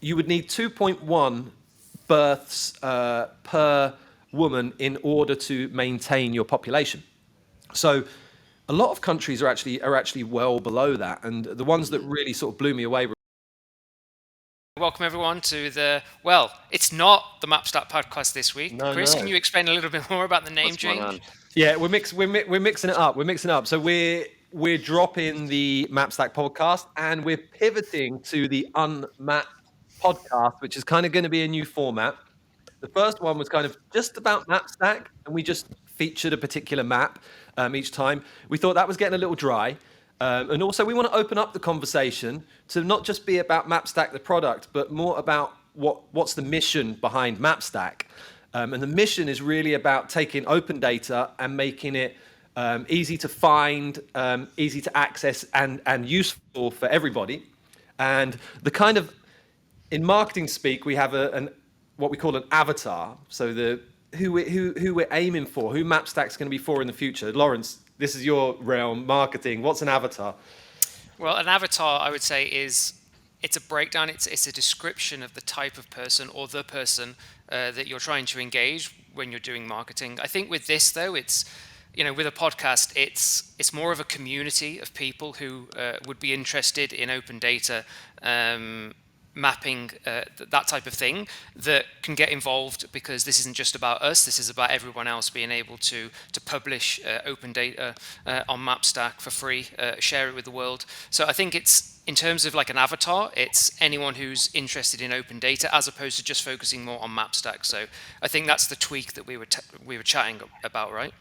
you would need 2.1 births per woman in order to maintain your population. So a lot of countries are actually well below that, and the ones that really sort of blew me away were. Welcome everyone to it's not the Mapstat podcast this week. No, Chris, can no. you explain a little bit more about the name What's going on? change? Yeah, we're mixing it up. We're mixing it up. So we're dropping the Mapstack podcast and we're pivoting to the Unmapped podcast, which is kind of going to be a new format. The first one was kind of just about Mapstack, and we just featured a particular map each time. We thought that was getting a little dry. And also, we want to open up the conversation to not just be about Mapstack, the product, but more about what's the mission behind Mapstack. And the mission is really about taking open data and making it easy to find, easy to access, and useful for everybody. And the kind of, in marketing speak, we have what we call an avatar. So who we're aiming for, who Mapstack's going to be for in the future. Lawrence, this is your realm, marketing. What's an avatar? Well, an avatar, I would say, it's a breakdown. It's a description of the type of person or the person that you're trying to engage when you're doing marketing. I think with this, though, with a podcast, it's more of a community of people who would be interested in open data, mapping, that type of thing, that can get involved, because this isn't just about us. This is about everyone else being able to publish open data on Mapstack for free, share it with the world. So I think it's, in terms of like an avatar, it's anyone who's interested in open data as opposed to just focusing more on Mapstack. So I think that's the tweak that we were chatting about, right?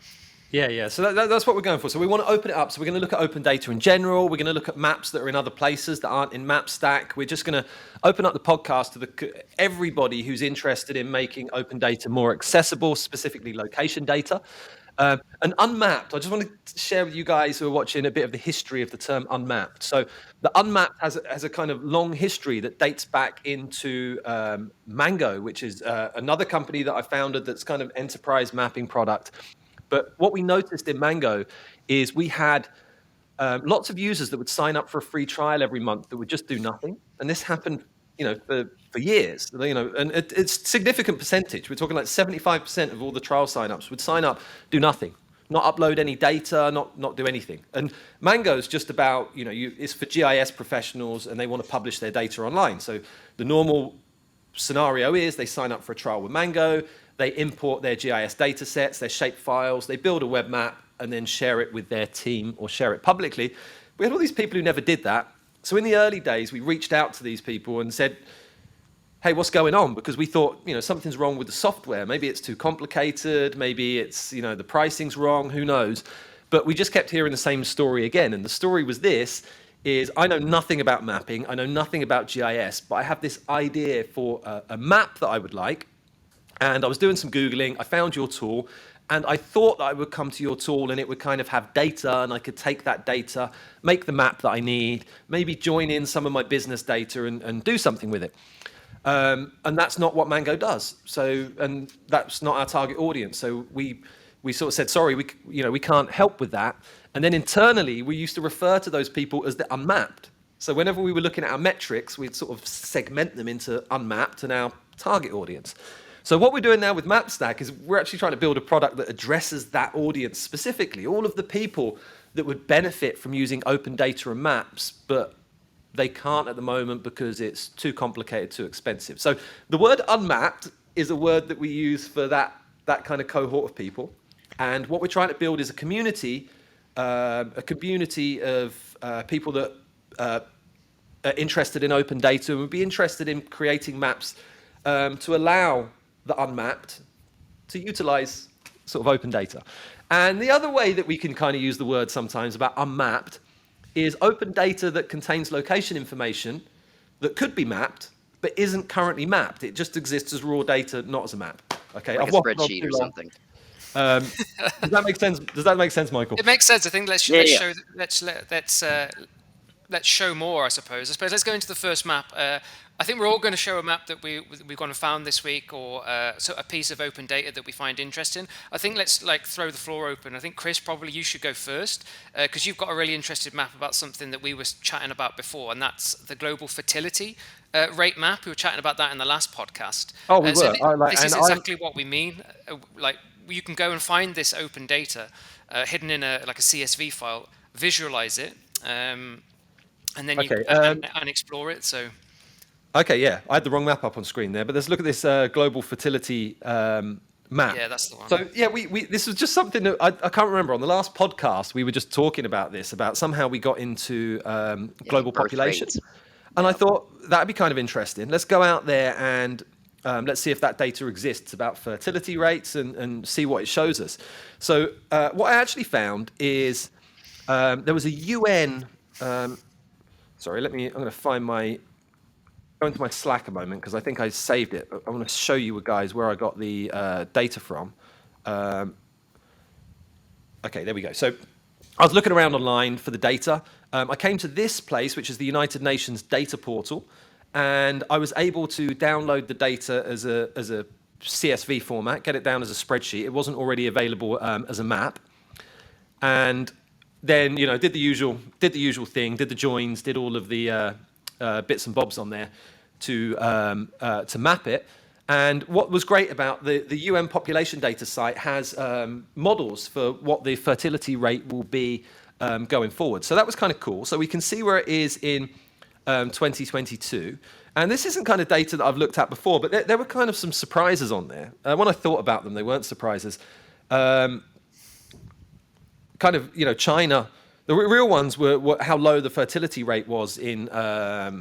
Yeah. So that's what we're going for. So we want to open it up. So we're going to look at open data in general. We're going to look at maps that are in other places that aren't in Mapstack. We're just going to open up the podcast to everybody who's interested in making open data more accessible, specifically location data. And unmapped, I just want to share with you guys who are watching a bit of the history of the term unmapped. So the unmapped has a kind of long history that dates back into Mango, which is another company that I founded that's kind of enterprise mapping product. But what we noticed in Mango is we had lots of users that would sign up for a free trial every month that would just do nothing. And this happened, for years, and it's a significant percentage. We're talking like 75% of all the trial signups would sign up, do nothing, not upload any data, not do anything. And Mango's just about, it's for GIS professionals and they want to publish their data online. So the normal scenario is they sign up for a trial with Mango, they import their GIS data sets, their shape files, they build a web map and then share it with their team or share it publicly. We had all these people who never did that. So in the early days, we reached out to these people and said, hey, what's going on? Because we thought, something's wrong with the software. Maybe it's too complicated. Maybe it's, the pricing's wrong. Who knows? But we just kept hearing the same story again. And the story was this, is I know nothing about mapping. I know nothing about GIS, but I have this idea for a map that I would like. And I was doing some Googling. I found your tool. And I thought that I would come to your tool and it would kind of have data and I could take that data, make the map that I need, maybe join in some of my business data and do something with it. And that's not what Mango does. So, and that's not our target audience. So we sort of said, sorry, we can't help with that. And then internally, we used to refer to those people as the unmapped. So whenever we were looking at our metrics, we'd sort of segment them into unmapped and our target audience. So what we're doing now with Mapstack is we're actually trying to build a product that addresses that audience specifically, all of the people that would benefit from using open data and maps, but they can't at the moment because it's too complicated, too expensive. So the word unmapped is a word that we use for that kind of cohort of people. And what we're trying to build is a community of people that are interested in open data and would be interested in creating maps to allow the unmapped to utilize sort of open data. And the other way that we can kind of use the word sometimes about unmapped is open data that contains location information that could be mapped, but isn't currently mapped. It just exists as raw data, not as a map. Okay, Like a spreadsheet or something. Does that make sense? Does that make sense, Michael? It makes sense. I think let's Yeah. show. Let's let's show more, I suppose. Let's go into the first map. I think we're all going to show a map that we've gone and found this week, or so a piece of open data that we find interesting. I think let's throw the floor open. I think Chris, probably you should go first, because you've got a really interesting map about something that we were chatting about before, and that's the global fertility rate map. We were chatting about that in the last podcast. Oh, we were. This is exactly what we mean. You can go and find this open data hidden in a CSV file, visualize it. And then and explore it. So, okay, yeah, I had the wrong map up on screen there, but let's look at this global fertility map. Yeah, that's the one. So yeah, we this was just something that I can't remember. On the last podcast, we were just talking about this, about somehow we got into global population, and I thought that'd be kind of interesting. Let's go out there and let's see if that data exists about fertility rates and see what it shows us. So what I actually found is there was a UN. Sorry, I'm going to go into my Slack a moment, because I think I saved it. I want to show you guys where I got the data from. Okay, there we go. So I was looking around online for the data. I came to this place, which is the United Nations data portal, and I was able to download the data as a CSV format, get it down as a spreadsheet. It wasn't already available as a map. And then, did the usual thing, did the joins, did all of the bits and bobs on there to map it. And what was great about the UN population data site has models for what the fertility rate will be going forward. So that was kind of cool. So we can see where it is in 2022. And this isn't kind of data that I've looked at before, but there were kind of some surprises on there. When I thought about them, they weren't surprises. China, the real ones were how low the fertility rate was in a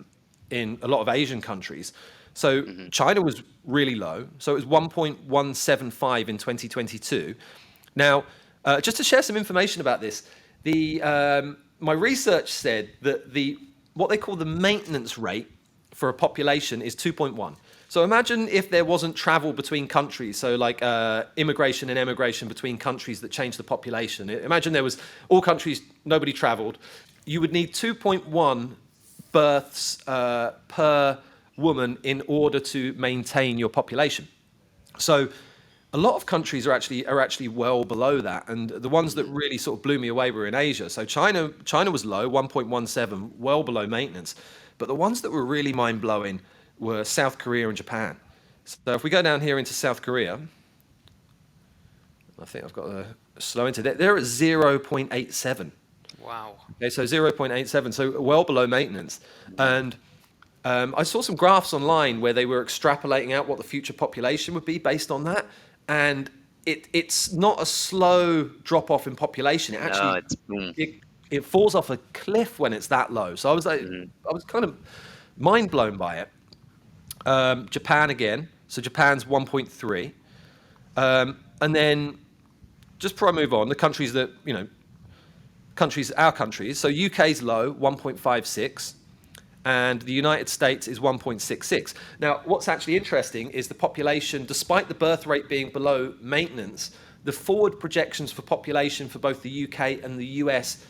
lot of Asian countries. So China was really low. So it was 1.175 in 2022. Now, just to share some information about this, my research said that what they call the maintenance rate for a population is 2.1. So imagine if there wasn't travel between countries, so like immigration and emigration between countries that changed the population. Imagine there was all countries, nobody traveled. You would need 2.1 births per woman in order to maintain your population. So a lot of countries are actually well below that, and the ones that really sort of blew me away were in Asia. So China was low, 1.17, well below maintenance. But the ones that were really mind-blowing were South Korea and Japan. So if we go down here into South Korea, I think I've got a slow into it. They're at 0.87. Wow. Okay, so 0.87, so well below maintenance. And I saw some graphs online where they were extrapolating out what the future population would be based on that. And it's not a slow drop off in population. It actually it falls off a cliff when it's that low. So I was I was kind of mind blown by it. Japan again. So Japan's 1.3. And then just before I move on, the countries that, our countries. So UK's low, 1.56. And the United States is 1.66. Now, what's actually interesting is the population, despite the birth rate being below maintenance, the forward projections for population for both the UK and the US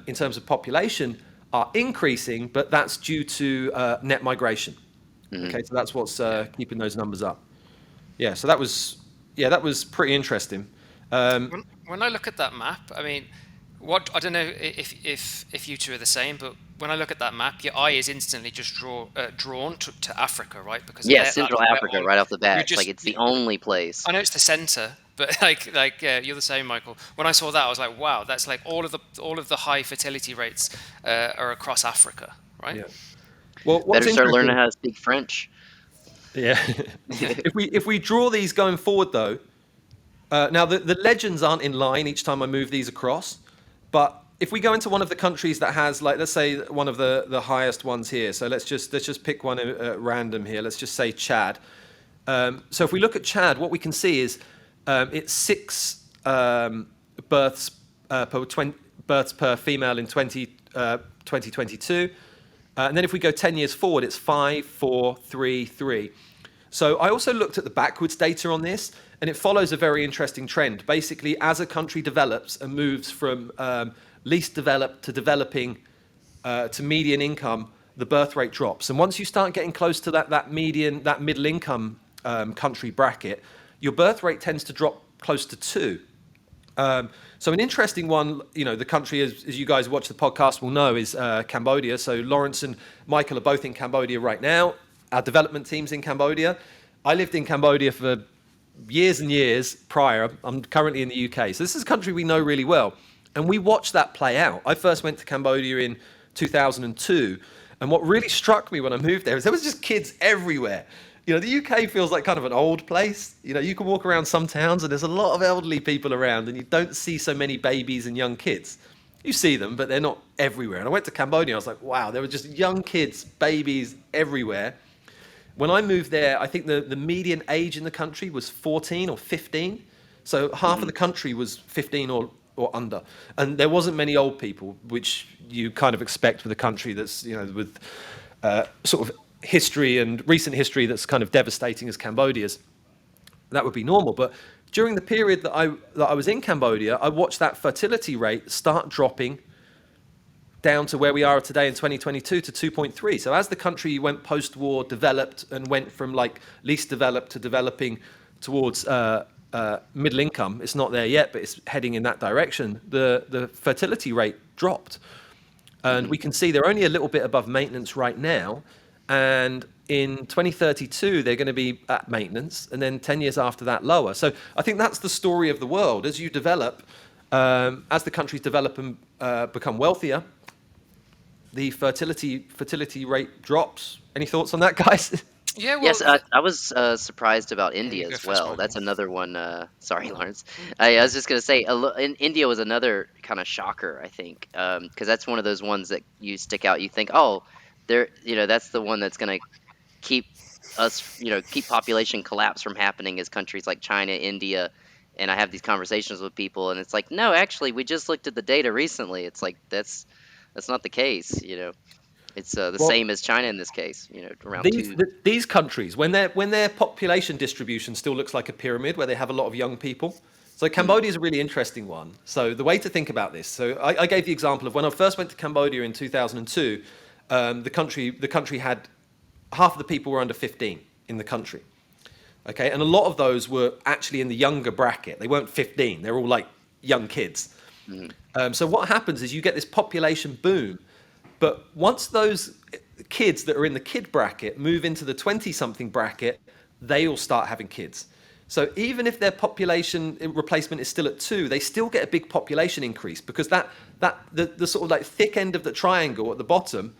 in terms of population are increasing, but that's due to net migration. Okay, so that's what's keeping those numbers up. Yeah, so that was pretty interesting. When I look at that map, I mean, I don't know if you two are the same, but when I look at that map, your eye is instantly just drawn to Africa, right? Because Central Africa right off the bat. It's the only place. I know it's the center, but you're the same, Michael. When I saw that, I was like, wow, that's like all of the high fertility rates are across Africa, right? Yeah. Well, better start learning how to speak French. Yeah. If we draw these going forward, though, now the legends aren't in line each time I move these across, but if we go into one of the countries that has, let's say one of the highest ones here, so let's just pick one at random here. Let's just say Chad. So if we look at Chad, what we can see is it's 6 births per female in 2022. And then if we go 10 years forward, it's 5, 4, 3, 3. So I also looked at the backwards data on this, and it follows a very interesting trend. Basically, as a country develops and moves from least developed to developing to median income, the birth rate drops. And once you start getting close to that middle income country bracket, your birth rate tends to drop close to 2. So an interesting one, the country, as you guys watch the podcast will know, is Cambodia. So Lawrence and Michael are both in Cambodia right now. Our development team's in Cambodia. I lived in Cambodia for years and years prior. I'm currently in the UK. So this is a country we know really well. And we watched that play out. I first went to Cambodia in 2002. And what really struck me when I moved there is there was just kids everywhere. The UK feels like kind of an old place. You can walk around some towns and there's a lot of elderly people around and you don't see so many babies and young kids. You see them, but they're not everywhere. And I went to Cambodia, I was like, wow, there were just young kids, babies everywhere. When I moved there, I think the median age in the country was 14 or 15. So half of the country was 15 or under. And there wasn't many old people, which you kind of expect with a country that's, with sort of history and recent history that's kind of devastating as Cambodia's. That would be normal. But during the period that I was in Cambodia, I watched that fertility rate start dropping down to where we are today in 2022 to 2.3. So as the country went post-war, developed and went from like least developed to developing towards middle income, it's not there yet, but it's heading in that direction, the fertility rate dropped. And we can see they're only a little bit above maintenance right now. And in 2032, they're going to be at maintenance, and then 10 years after that, lower. So I think that's the story of the world. As you develop, as the countries develop and become wealthier, the fertility rate drops. Any thoughts on that, guys? Yeah, well, Yes, I was surprised about India as well. That's another one. Sorry, Lawrence. I was just going to say, India was another kind of shocker, I think, because that's one of those ones that you stick out. You think, oh, that's the one that's going to keep us, keep population collapse from happening as countries like China, India. And I have these conversations with people, and it's like, no, actually, we just looked at the data recently. It's like that's not the case. It's the same as China in this case. Around these countries, when their population distribution still looks like a pyramid, where they have a lot of young people. So Cambodia is a really interesting one. So the way to think about this. So I gave the example of when I first went to Cambodia in 2002. The country had half of the people were under 15 in the country. Okay, and a lot of those were actually in the younger bracket. They weren't 15. They're all like young kids. So what happens is you get this population boom. But once those kids that are in the kid bracket move into the 20-something bracket, they all start having kids. So even if their population replacement is still at 2, they still get a big population increase because the sort of like thick end of the triangle at the bottom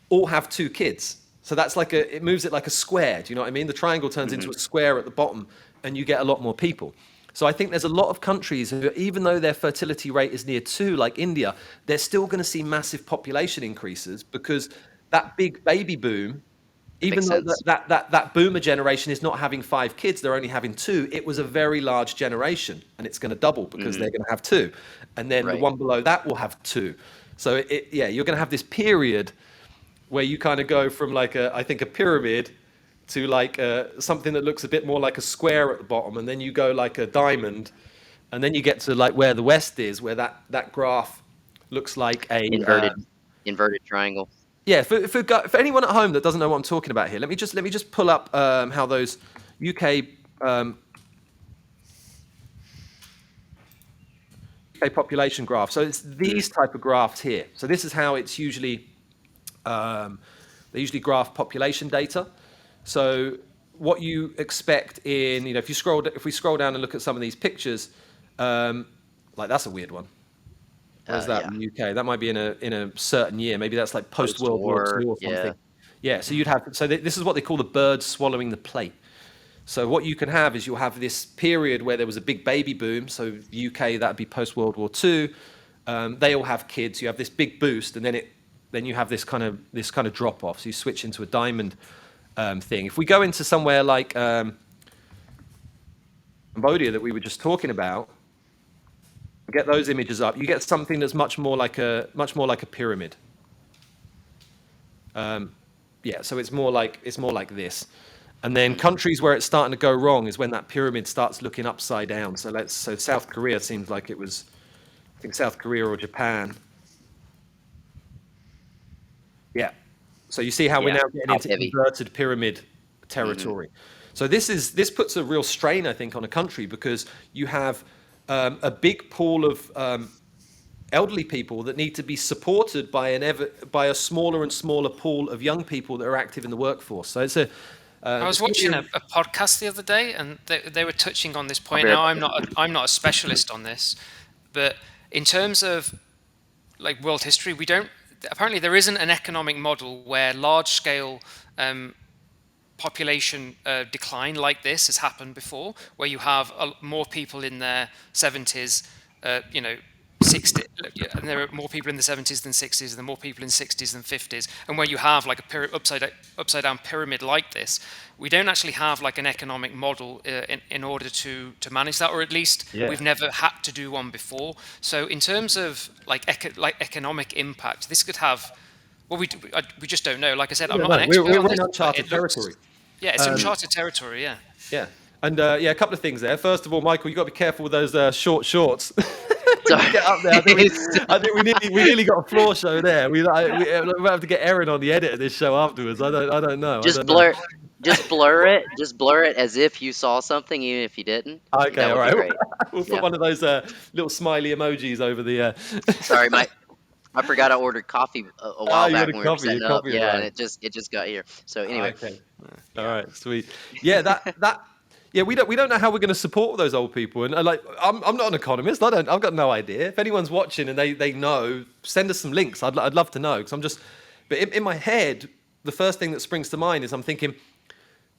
all have 2 kids. So that's it moves it like a square. Do you know what I mean? The triangle turns into a square at the bottom and you get a lot more people. So I think there's a lot of countries who, even though their fertility rate is near 2, like India, they're still going to see massive population increases because that big baby boom, even though that boomer generation is not having 5 kids, they're only having 2, it was a very large generation and it's going to double because they're going to have 2. And then the one below that will have 2. So you're going to have this period where you kind of go from I think a pyramid to something that looks a bit more like a square at the bottom, and then you go like a diamond, and then you get to where the West is, where that graph looks like a inverted triangle. Yeah, for anyone at home that doesn't know what I'm talking about here, let me just pull up how those UK population graphs. So it's these type of graphs here. So this is how it's usually they usually graph population data. So what you expect in, if we scroll down and look at some of these pictures, that's a weird one. Where's that in the UK? That might be in a certain year. Maybe that's like post World War II or something. Yeah. So this is what they call the bird swallowing the plate. So what you can have is you'll have this period where there was a big baby boom. So UK, that'd be post World War II. They all have kids. You have this big boost, and then you have this kind of drop off. So you switch into a diamond thing. If we go into somewhere like Cambodia that we were just talking about, get those images up, you get something that's much more like a pyramid. So it's more like this. And then countries where it's starting to go wrong is when that pyramid starts looking upside down. So South Korea seems like it was, I think South Korea or Japan. Yeah. So you see how we're Yeah, now getting top into heavy. inverted pyramid territory. So this puts a real strain, I think, on a country, because you have a big pool of elderly people that need to be supported by a smaller and smaller pool of young people that are active in the workforce. So it's I was it's gonna be watching a podcast the other day, and they were touching on this point. be Now, right I'm not a specialist on this, but in terms of like world history, we don't. Apparently, there isn't an economic model where large scale population decline like this has happened before, where you have more people in their 70s, 60, and there are more people in the 70s than 60s, and there are more people in 60s than 50s, and where you have like a upside down pyramid like this, we don't actually have like an economic model in order to manage that, or at least we've never had to do one before. So in terms of like economic impact, this could have. Well, we just don't know. Like I said, I'm not an expert we're on in this, but uncharted it looks, territory. yeah, it's uncharted territory. Yeah. Yeah. And a couple of things there. First of all, Michael, you got to be careful with those short shorts. When you get up there, I think we nearly got a floor show there. We have to get Erin on the edit of this show afterwards. I don't know. Just blur, just blur it. Just blur it as if you saw something, even if you didn't. Okay, That all would be right. great. We'll put Yeah. one of those little smiley emojis over the. Sorry, I forgot I ordered coffee a while you back ordered when we were coffee, your setting up. coffee Yeah, and arrived. it just got here. So anyway, Okay. All right, sweet. Yeah, that. Yeah, we don't know how we're going to support those old people, and like I'm not an economist. I've got no idea. If anyone's watching and they know, send us some links. I'd love to know, because but in my head, the first thing that springs to mind is I'm thinking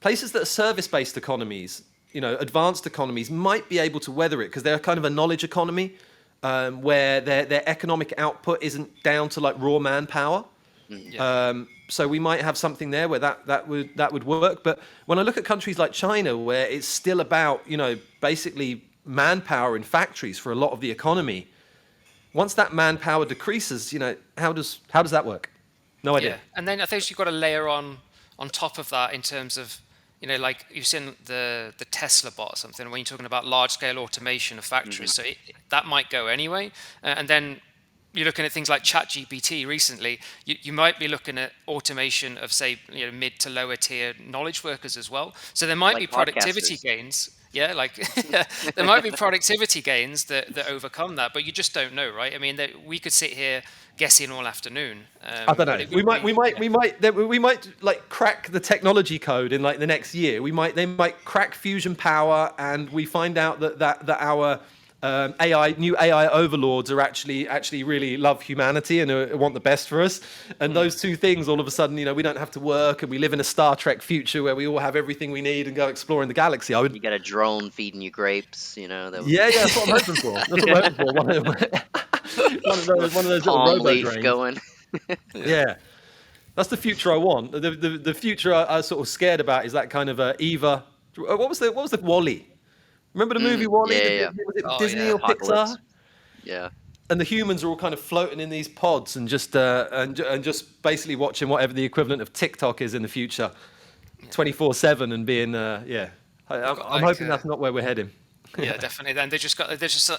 places that are service-based economies, advanced economies, might be able to weather it because they're kind of a knowledge economy, where their economic output isn't down to like raw manpower. So we might have something there where that would work. But when I look at countries like China, where it's still about basically manpower in factories for a lot of the economy, once that manpower decreases, how does that work? No idea. Yeah, and then I think you've got to layer on top of that in terms of like you've seen the Tesla bot or something when you're talking about large scale automation of factories. So that might go anyway, and then you're looking at things like ChatGPT recently, you might be looking at automation of, say, mid to lower tier knowledge workers as well. So there might like be productivity podcasters. gains. Yeah, like there might be productivity gains that overcome that, but you just don't know, right? I mean, we could sit here guessing all afternoon. I don't know. We might like crack the technology code in like the next year. They might crack fusion power, and we find out that our new AI overlords are actually really love humanity and want the best for us. And those two things, all of a sudden, we don't have to work, and we live in a Star Trek future where we all have everything we need and go exploring the galaxy. You got a drone feeding you grapes. Yeah, that's what I'm hoping for. That's what I'm hoping for. One of those little palm robo leaf drains. going. Yeah. That's the future I want. The future I was sort of scared about is that kind of Eva. What was the Wall-E? Remember the movie Wall-E? yeah. Was it Oh, Disney yeah. or Apocalypse. Pixar? Yeah. And the humans are all kind of floating in these pods and just just basically watching whatever the equivalent of TikTok is in the future, 24/7, and being I'm hoping that's not where we're heading. Yeah, definitely. Then they just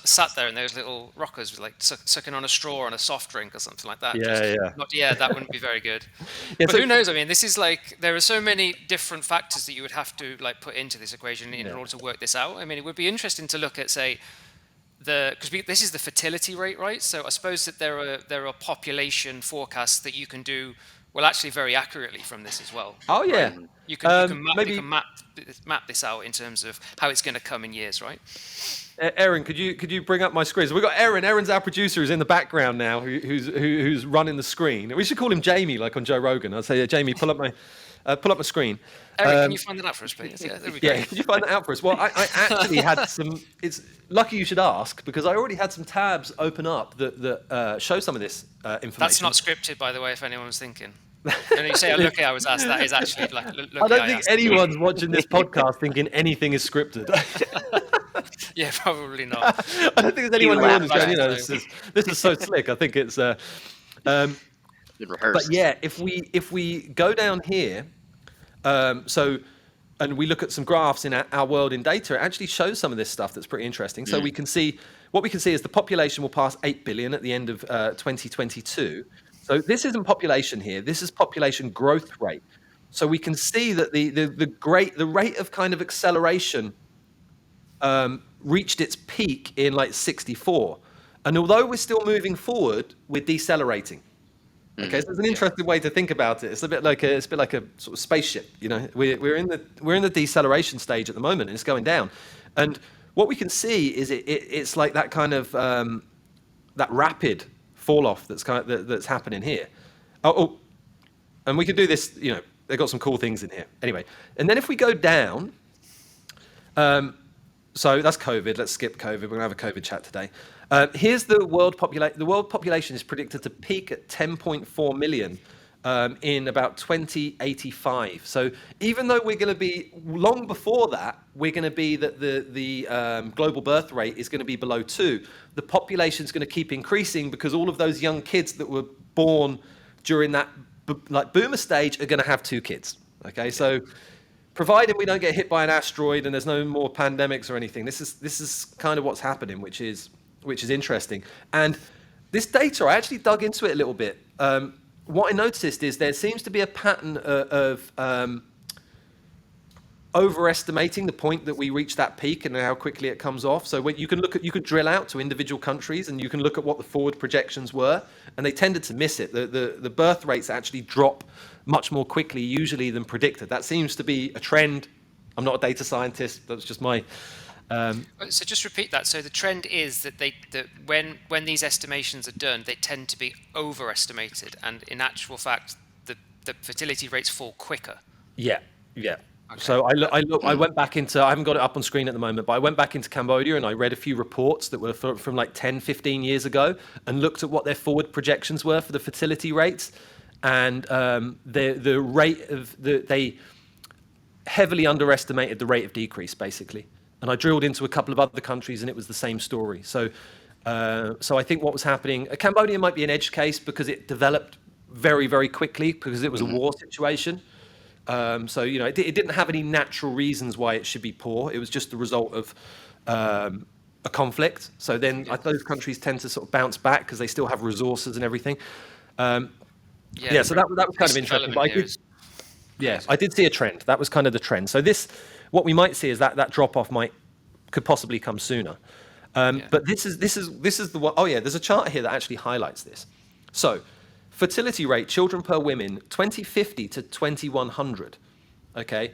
sat there in those little rockers, like sucking on a straw on a soft drink or something like that. That wouldn't be very good. Yeah, But so- who knows? I mean, this is like there are so many different factors that you would have to like put into this equation in order to work this out. I mean, it would be interesting to look at, say, because this is the fertility rate, right? So I suppose that there are population forecasts that you can do actually very accurately from this as well. Oh yeah. Right? You can Maybe map this out in terms of how it's going to come in years, right? Erin, could you bring up my screen? So we've got Erin. Erin's our producer, who's in the background now, who's running the screen. We should call him Jamie, like on Joe Rogan. I'd say, Jamie, pull up my screen. Eric, can you find that out for us, please? Yeah, there we go. Yeah, could you find that out for us? Well, I actually had some. It's lucky you should ask, because I already had some tabs open up that show some of this information. That's not scripted, by the way, if anyone was thinking. When you say, "Look, I was asked," that is actually like. I don't think anyone's watching this podcast thinking anything is scripted. Yeah, probably not. I don't think there's anyone in the audience going, laugh, this is so slick. I think it's. Been rehearsed. But yeah, if we go down here, and we look at some graphs in our world in data, it actually shows some of this stuff that's pretty interesting. So what we can see is the population will pass 8 billion at the end of 2022. So this isn't population here. This is population growth rate. So we can see that the rate of kind of acceleration reached its peak in like 64. And although we're still moving forward, we're decelerating. Okay, so there's an interesting way to think about it. It's a bit like a sort of spaceship. You know, we're in the deceleration stage at the moment, and it's going down. And what we can see is it's like that kind of that rapid fall off that's happening here. Oh, and we can do this. You know, they've got some cool things in here. Anyway, and then if we go down, so that's COVID. Let's skip COVID. We're gonna have a COVID chat today. Here's the world population. The world population is predicted to peak at 10.4 million in about 2085. So even though we're going to be long before that, we're going to be that the global birth rate is going to be below 2. The population is going to keep increasing because all of those young kids that were born during that like boomer stage are going to have 2 kids. Okay, so provided we don't get hit by an asteroid and there's no more pandemics or anything, this is kind of what's happening, which is interesting. And this data, I actually dug into it a little bit. What I noticed is there seems to be a pattern of overestimating the point that we reach that peak and how quickly it comes off. So when you could drill out to individual countries and you can look at what the forward projections were, and they tended to miss it. The birth rates actually drop much more quickly usually than predicted. That seems to be a trend. I'm not a data scientist. That's just my So just repeat that. So the trend is that when these estimations are done, they tend to be overestimated, and in actual fact, the fertility rates fall quicker. Yeah. Okay. So I went back into, I haven't got it up on screen at the moment, but I went back into Cambodia and I read a few reports that were from like 10, 15 years ago and looked at what their forward projections were for the fertility rates, and the rate of they heavily underestimated the rate of decrease basically. And I drilled into a couple of other countries, and it was the same story. So I think what was happening, Cambodia might be an edge case because it developed very, very quickly because it was a war situation. So, you know, it didn't have any natural reasons why it should be poor. It was just the result of a conflict. So then those countries tend to sort of bounce back because they still have resources and everything. So that was kind of interesting. But I did see a trend. That was kind of the trend. So what we might see is that drop off could possibly come sooner. But this is the one. Oh yeah, there's a chart here that actually highlights this. So fertility rate, children per women, 2050 to 2100. Okay,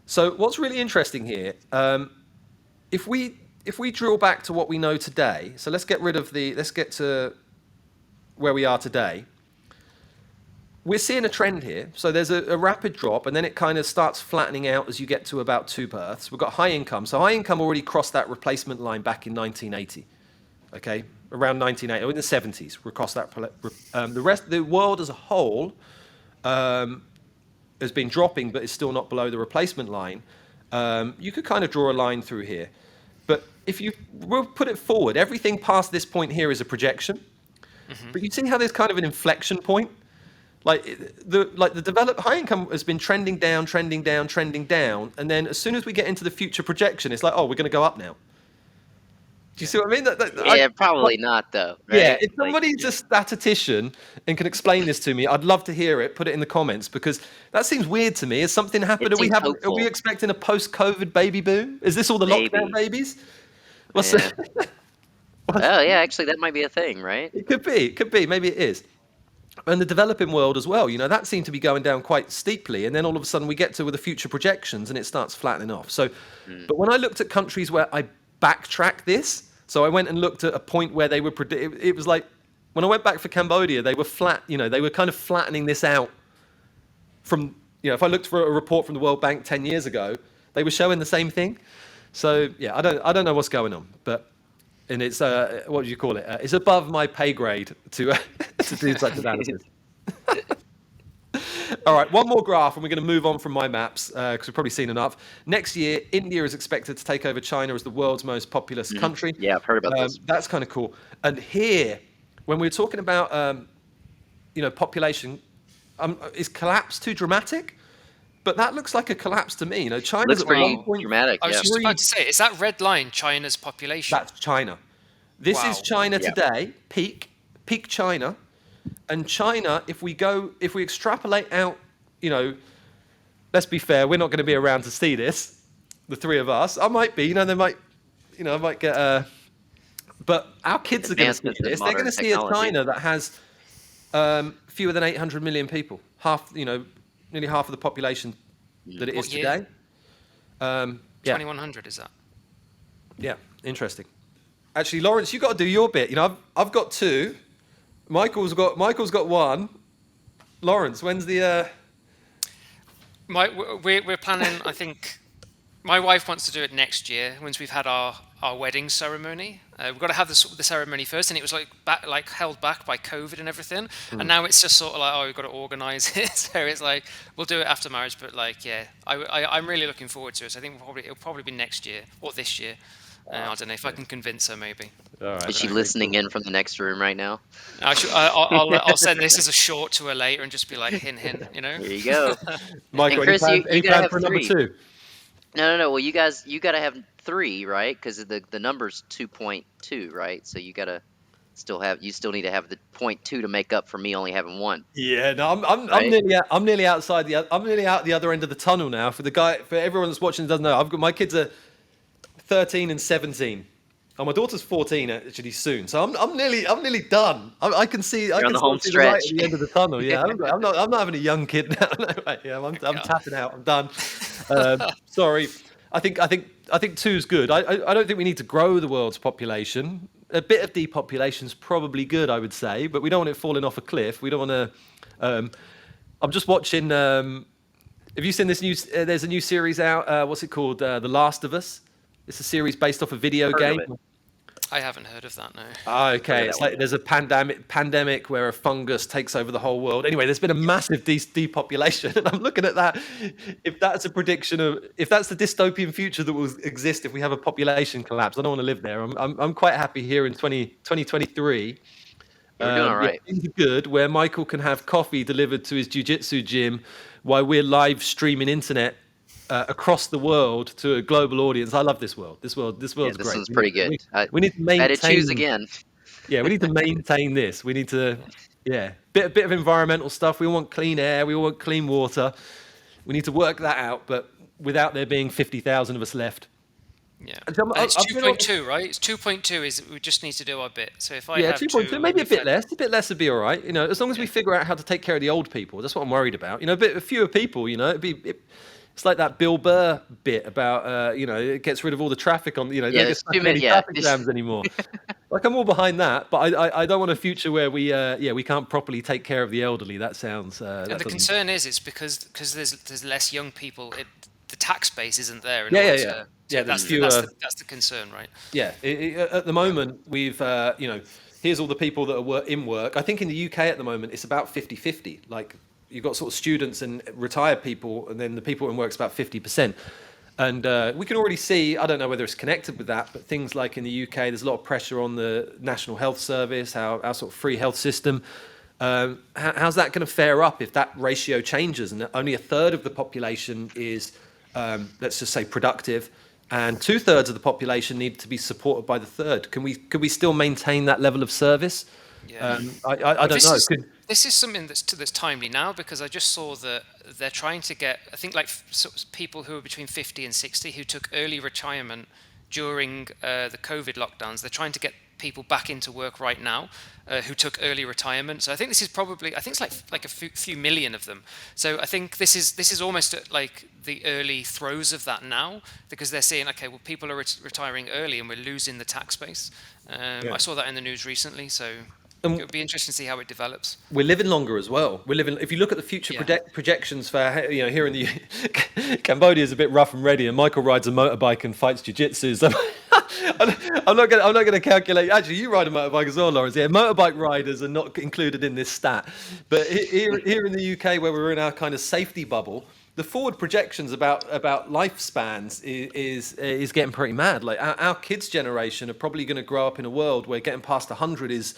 so what's really interesting here, if we drill back to what we know today, so let's get to where we are today. We're seeing a trend here. So there's a rapid drop, and then it kind of starts flattening out as you get to about 2 births. We've got high income. So high income already crossed that replacement line back in 1980. Okay, around 1980, or in the 70s, we crossed that. The rest of the world as a whole has been dropping, but is still not below the replacement line. You could kind of draw a line through here. But we'll put it forward, everything past this point here is a projection. Mm-hmm. But you see how there's kind of an inflection point? Like the developed high income has been trending down, and then as soon as we get into the future projection, it's like, oh, we're going to go up now. Do you see what I mean? Probably not though. Right? Yeah, if somebody's a statistician and can explain this to me, I'd love to hear it. Put it in the comments because that seems weird to me. Has something happened? Are we expecting a post-COVID baby boom? Is this all the lockdown babies? Oh yeah, actually that might be a thing, right? It could be. Maybe it is. And the developing world as well, you know, that seemed to be going down quite steeply. And then all of a sudden we get to the future projections and it starts flattening off. So, but when I looked at countries where I backtracked this, so I went and looked at a point where they were, it was like, when I went back for Cambodia, they were flat, you know, they were kind of flattening this out from, you know, if I looked for a report from the World Bank 10 years ago, they were showing the same thing. So yeah, I don't know what's going on, but. And it's what do you call it? It's above my pay grade to do such analysis. All right, one more graph, and we're going to move on from my maps because we've probably seen enough. Next year, India is expected to take over China as the world's most populous country. Yeah, I've heard about this. That's kind of cool. And here, when we're talking about population, is collapse too dramatic? But that looks like a collapse to me. You know, China's looks pretty dramatic. I was just about to say, is that red line China's population? That's China. This is China today, peak China. And China, if we extrapolate out, you know, let's be fair, we're not going to be around to see this, the three of us. I might be, you know, I might get but our kids are going to see Advancements in this. They're going modern to see a technology. China that has fewer than 800 million people, nearly half of the population that it is What year? today. Yeah, 2100 is that? yeah, interesting. Actually, Lawrence, you got to do your bit. You know, I've got two. Michael's got one. Lawrence, when's the? We're planning. I think my wife wants to do it next year once we've had our wedding ceremony. We've got to have the ceremony first, and it was like held back by COVID and everything. And now it's just sort of like, oh, we've got to organise it. So it's like we'll do it after marriage, but like, yeah, I'm really looking forward to it. So I think it'll probably be next year or this year. I don't know if I can convince her. Maybe. All right, Is she listening in from the next room right now? I'll send this as a short to her later and just be like, hint, hint. You know. There you go. Michael, And Chris, any you gotta plan have for number 3. two? No. Well, you gotta have 3, right? Because the number's 2.2, right? So you still need to have the 0.2 to make up for me only having 1. Yeah, no, I'm Right? nearly outside I'm nearly out the other end of the tunnel now. For everyone that's watching that doesn't know, I've got my kids are 13 and 17. Oh, my daughter's 14 actually soon, so I'm nearly done. I can see on the home see the light at stretch. the end of the tunnel. Yeah, I'm not having a young kid now. No, right, yeah, I'm tapping out. I'm done. Sorry. I think 2 is good. I don't think we need to grow the world's population. A bit of depopulation is probably good, I would say, but we don't want it falling off a cliff. We don't want to. I'm just watching. Have you seen this new? There's a new series out. What's it called? The Last of Us. It's a series based off a video Heard of game. it. I haven't heard of that. No. Oh, okay. that It's one. like there's a pandemic where a fungus takes over the whole world. Anyway, there's been a massive depopulation, and I'm looking at that. If that's a prediction if that's the dystopian future that will exist if we have a population collapse, I don't want to live there. I'm quite happy here in 2023. We're doing all right. Things are good where Michael can have coffee delivered to his jiu-jitsu gym while we're live streaming internet across the world to a global audience. I love this world. This world's This great. one's pretty good. We need to I had to choose maintain. again. Yeah, we need to maintain this. We need to, bit of environmental stuff. We want clean air. We want clean water. We need to work that out, but without there being 50,000 of us left. Yeah. And so And it's I've been on- 2.2, right? It's 2.2 is we just need to do our bit. So if I Yeah, have 2.2, 2, maybe a if bit I- less. A bit less would be all right. You know, as long as we figure out how to take care of the old people. That's what I'm worried about. You know, a fewer people. You know, it's like that Bill Burr bit about, it gets rid of all the traffic on. You know, Yeah, don't there's get too many- traffic yeah. jams anymore. Like I'm all behind that, but I don't want a future where we can't properly take care of the elderly. That sounds. And That the doesn't- concern is because there's less young people. The tax base isn't there. Yeah. So There's that's the concern, right? Yeah, at the moment, we've, here's all the people that are in work. I think in the UK at the moment, it's about 50-50. Like, you've got sort of students and retired people, and then the people in work's about 50%. And we can already see, I don't know whether it's connected with that, but things like in the UK, there's a lot of pressure on the National Health Service, our sort of free health system. How's that going to fare up if that ratio changes and only a third of the population is, let's just say, productive, and 2/3 of the population need to be supported by the third? Could we still maintain that level of service? Yeah. I don't know. This is something that's timely now because I just saw that they're trying to get, I think, like people who are between 50 and 60 who took early retirement during the COVID lockdowns. They're trying to get people back into work right now who took early retirement. So I think this is probably, I think it's like a few million of them. So I think this is almost at like the early throes of that now because they're saying, okay, well, people are retiring early and we're losing the tax base. I saw that in the news recently, so it would be interesting to see how it develops. We're living longer as well. If you look at the future projections for, here in the Cambodia is a bit rough and ready, and Michael rides a motorbike and fights jiu-jitsu. So I'm not going to calculate. Actually, you ride a motorbike as well, Lawrence. Yeah, motorbike riders are not included in this stat. But here in the UK, where we're in our kind of safety bubble, the forward projections about lifespans is getting pretty mad. Like our kids' generation are probably going to grow up in a world where getting past 100 is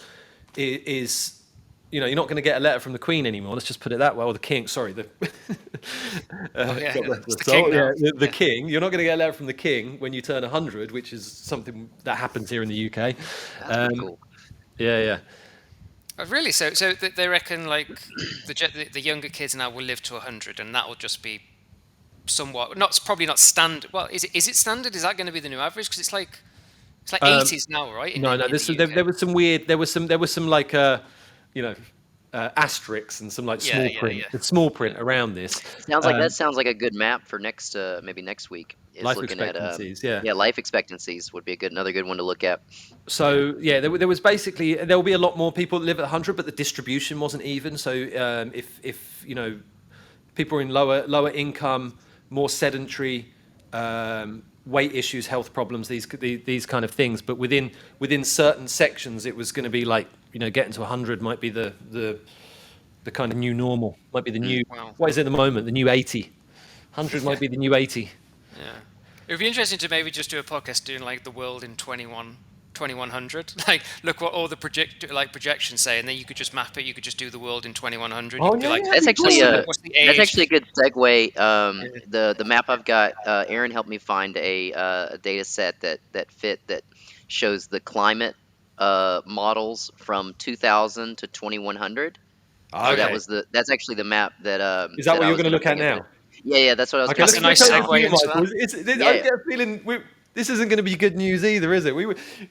you're not going to get a letter from the Queen anymore. Let's just put it that way. Or the King. Sorry, the King. You're not going to get a letter from the King when you turn 100, which is something that happens here in the UK. That's cool. Yeah. Really? So they reckon like the younger kids now will live to 100, and that will just be somewhat probably not standard. Well, is it standard? Is that going to be the new average? Because it's like Um, 80s now, right? In no, no. in There's the some, there UK. was some weird. There was some like you know, asterisks and some like Yeah, small yeah, print, yeah, the small print yeah. around this. That Um, sounds like a good map for next maybe next week is Life looking at expectancies, yeah. yeah, life expectancies would be another good one to look at. Yeah. So yeah, there was basically there will be a lot more people that live at 100, but the distribution wasn't even. So if people are in lower income, more sedentary, weight issues, health problems, these kind of things. But within certain sections, it was going to be like getting to 100 might be the kind of new normal. Might be the new Wow. what is it at the moment? The new 80. 100 might be the new 80. Yeah. It would be interesting to maybe just do a podcast doing like the world in 2100. Like, look what all the projections say, and then you could just map it. You could just do the world in 2100. You Oh could be yeah, like, yeah, That's it'd be actually awesome. what's the that's age? actually a good segue. Yeah. The map I've got, Aaron helped me find a data set that shows the climate models from 2000 to 2100. So Okay. that's actually the map Is that what I you're was going to going to look at bring up. now? Yeah, that's what I was Okay, going That's to a let me bring nice up turn now. it to you, segue into Michael. that. I Yeah. get a feeling this isn't going to be good news either, is it?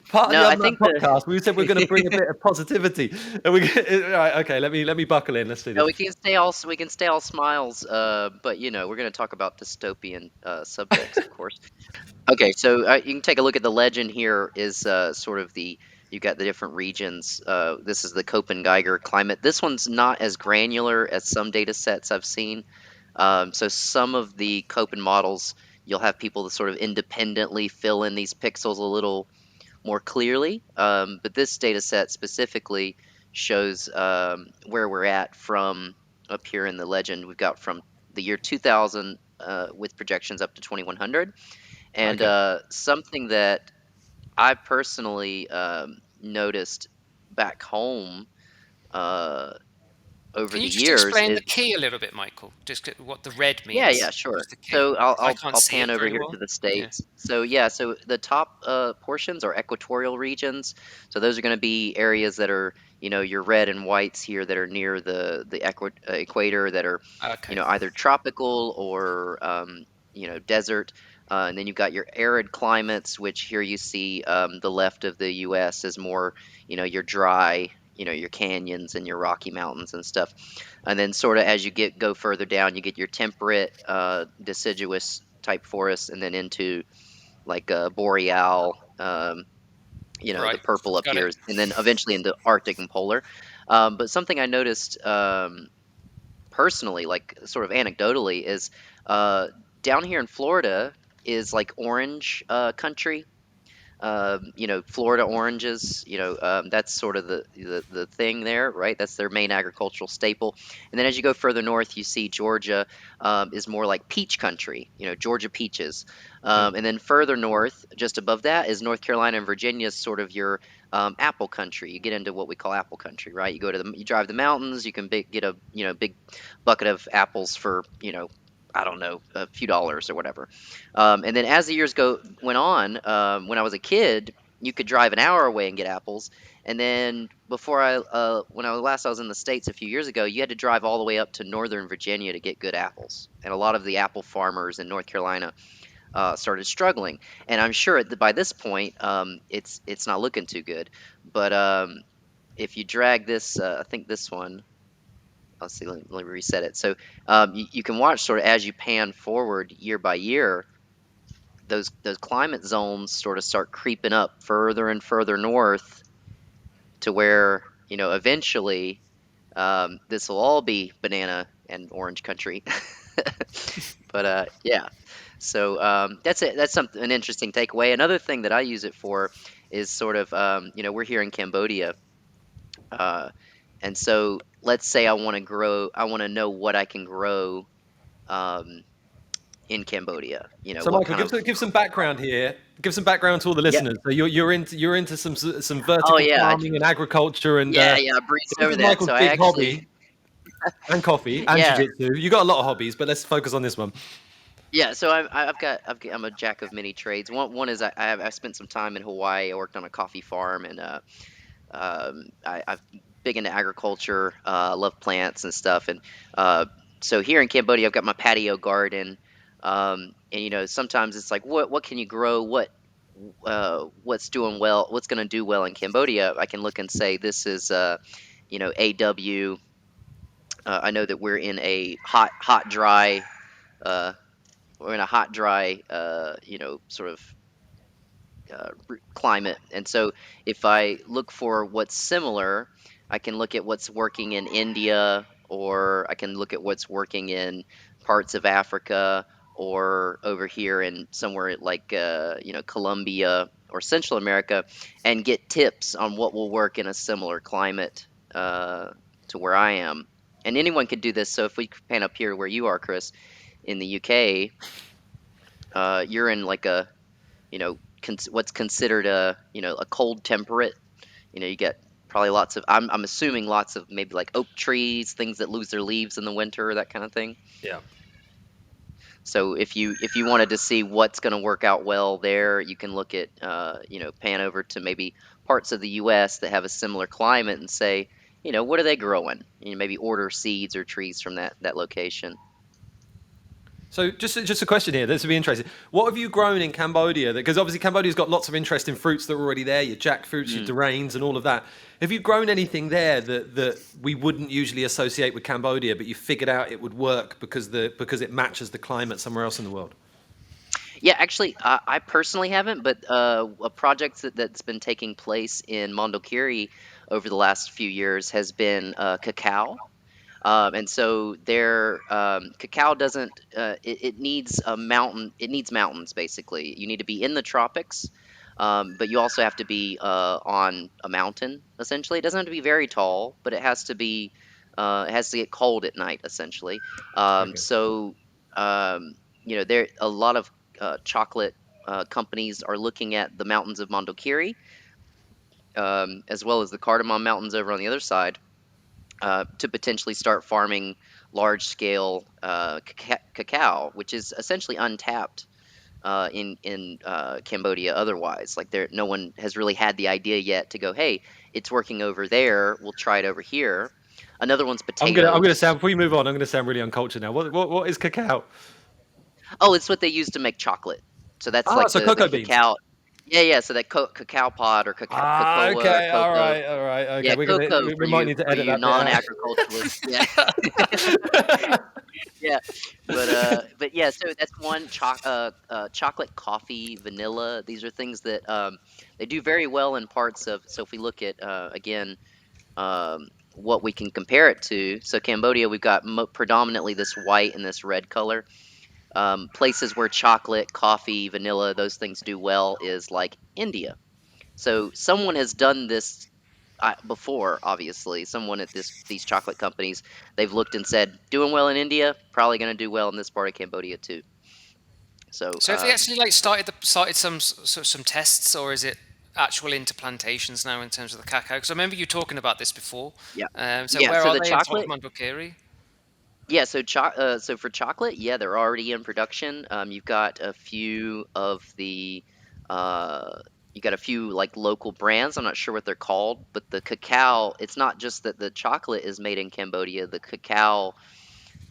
Part of No, the I Unmapped think podcast, we said we're going to bring a bit of positivity, and right. Okay, let me buckle in. Let's do no, this. we can stay all smiles, but we're going to talk about dystopian subjects, of course. Okay, so you can take a look at the legend here. Is sort of you got the different regions. This is the Köppen-Geiger climate. This one's not as granular as some data sets I've seen. So some of the Köppen models, you'll have people that sort of independently fill in these pixels a little more clearly. But this data set specifically shows where we're at from up here in the legend. We've got from the year 2000 with projections up to 2100. And Okay. something that I personally noticed back home uh, over Can the you just years explain the is key a little bit, Michael? Just what the red yeah, means. sure. Just the key. So I'll I I'll, can't I'll see pan it over very here to well. the Yeah. states. So so the top portions are equatorial regions. So those are going to be areas that are your red and whites here that are near the equator that are Okay. either tropical or desert. And then you've got your arid climates, which here you see the left of the U.S. is more your dry. Your canyons and your Rocky Mountains and stuff. And then sort of as you go further down, you get your temperate, deciduous type forests, and then into like boreal, the Right. purple up Got it. here, and then eventually into Arctic and polar. But something I noticed personally, like sort of anecdotally, is uh, down here in Florida is like orange country. Florida oranges, that's sort of the thing there, right? That's their main agricultural staple. And then as you go further north, you see Georgia is more like peach country, Georgia peaches. Yeah. And then further north, just above that, is North Carolina and Virginia, is sort of your apple country. You get into what we call apple country, right? You drive the mountains, you can get a big bucket of apples for I don't know, a few dollars or whatever. And then as the years went on, when I was a kid, you could drive an hour away and get apples. And then when I was in the States a few years ago, you had to drive all the way up to Northern Virginia to get good apples. And a lot of the apple farmers in North Carolina started struggling. And I'm sure by this point, it's not looking too good. But if you drag this, I think this one. Let's see. Let me reset it. So you can watch sort of as you pan forward year by year, those climate zones sort of start creeping up further and further north to where eventually this will all be banana and orange country. But yeah, so that's it. That's an interesting takeaway. Another thing that I use it for is sort of we're here in Cambodia, uh, and so let's say I want to grow. I want to know what I can grow um, in Cambodia. So, What Michael, kind of give some background here. Give some background to all the yeah. listeners. So you're into some Oh vertical yeah, farming and agriculture, and yeah. I breezed this over is that. Michael's So I big actually hobby, and coffee and yeah. jiu-jitsu. You got a lot of hobbies, but let's focus on this one. Yeah, so I'm a jack of many trades. One is I spent some time in Hawaii. I worked on a coffee farm, and I've big into agriculture. Love plants and stuff, and so here in Cambodia, I've got my patio garden. And sometimes it's like, what can you grow? What's doing well? What's going to do well in Cambodia? I can look and say this is AW. I know that we're in a dry. Uh, we're in a hot, dry, sort of climate. And so if I look for what's similar, I can look at what's working in India, or I can look at what's working in parts of Africa, or over here in somewhere like Colombia or Central America, and get tips on what will work in a similar climate to where I am. And anyone could do this. So if we pan up here where you are, Chris, in the UK, you're in like a what's considered a cold temperate. You get probably lots of, I'm assuming lots of maybe like oak trees, things that lose their leaves in the winter, that kind of thing. Yeah. So if you wanted to see what's going to work out well there, you can look at pan over to maybe parts of the U.S. that have a similar climate and say, what are they growing? Maybe order seeds or trees from that location. So just a question here. This would be interesting. What have you grown in Cambodia? Because obviously Cambodia's got lots of interesting fruits that are already there. Your jackfruits, your durians, and all of that. Have you grown anything there that we wouldn't usually associate with Cambodia, but you figured out it would work because it matches the climate somewhere else in the world? Yeah, actually, I personally haven't, but a project that's been taking place in Mondulkiri over the last few years has been cacao. And so their cacao doesn't. It needs a mountain. It needs mountains basically. You need to be in the tropics, but you also have to be on a mountain. Essentially, it doesn't have to be very tall, but it has to be. It has to get cold at night. Essentially, Okay. so there a lot of chocolate companies are looking at the mountains of Mondulkiri, as well as the Cardamom Mountains over on the other side, to potentially start farming large-scale cacao, which is essentially untapped in Cambodia. Otherwise, like no one has really had the idea yet to go, hey, it's working over there. We'll try it over here. Another one's I'm gonna potatoes. sound, before you move on, I'm gonna sound really uncultured now. What is cacao? Oh, it's what they use to make chocolate. So that's Ah, like so the cocoa beans. cacao. Yeah, yeah. So that cacao pod or Ah, cocoa or okay, cocoa. all right, okay. Yeah, cocoa We might need to for edit you that bit out. non-agriculturalists. Yeah. Yeah, but yeah, so that's one chocolate, coffee, vanilla. These are things that they do very well in parts of. So if we look at again what we can compare it to, so Cambodia, we've got predominantly this white and this red color. Places where chocolate, coffee, vanilla, those things do well is like India. So someone has done this before, obviously. Someone at these chocolate companies, they've looked and said, doing well in India, probably going to do well in this part of Cambodia too. So So have they actually like started some tests, or is it actual into plantations now in terms of the cacao? Because I remember you talking about this before. yeah, So yeah. where So are the they in chocolate, Mondulkiri? yeah. So for chocolate, yeah, they're already in production. You've got a few of the you got a few like local brands. I'm not sure what they're called, but the cacao, it's not just that the chocolate is made in Cambodia. The cacao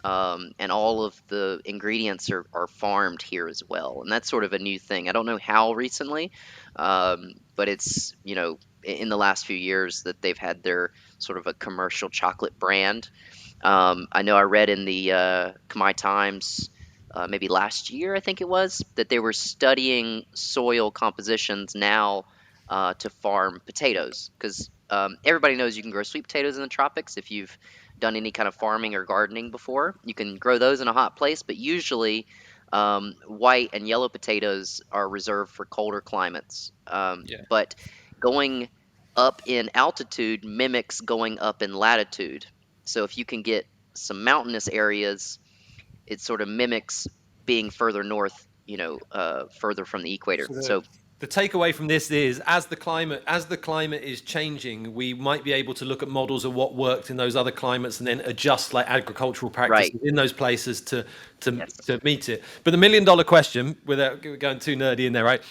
and all of the ingredients are farmed here as well. And that's sort of a new thing. I don't know how recently, but it's, in the last few years that they've had their sort of a commercial chocolate brand. I know I read in the Khmer Times maybe last year, I think it was, that they were studying soil compositions now to farm potatoes. Because everybody knows you can grow sweet potatoes in the tropics if you've done any kind of farming or gardening before. You can grow those in a hot place, but usually white and yellow potatoes are reserved for colder climates. Yeah. But going up in altitude mimics going up in latitude. So if you can get some mountainous areas, it sort of mimics being further north, further from the equator. So So the takeaway from this is, as the climate is changing, we might be able to look at models of what worked in those other climates and then adjust like agricultural practices right, in those places to yes, meet it. But the $1 million question, without going too nerdy in there, right?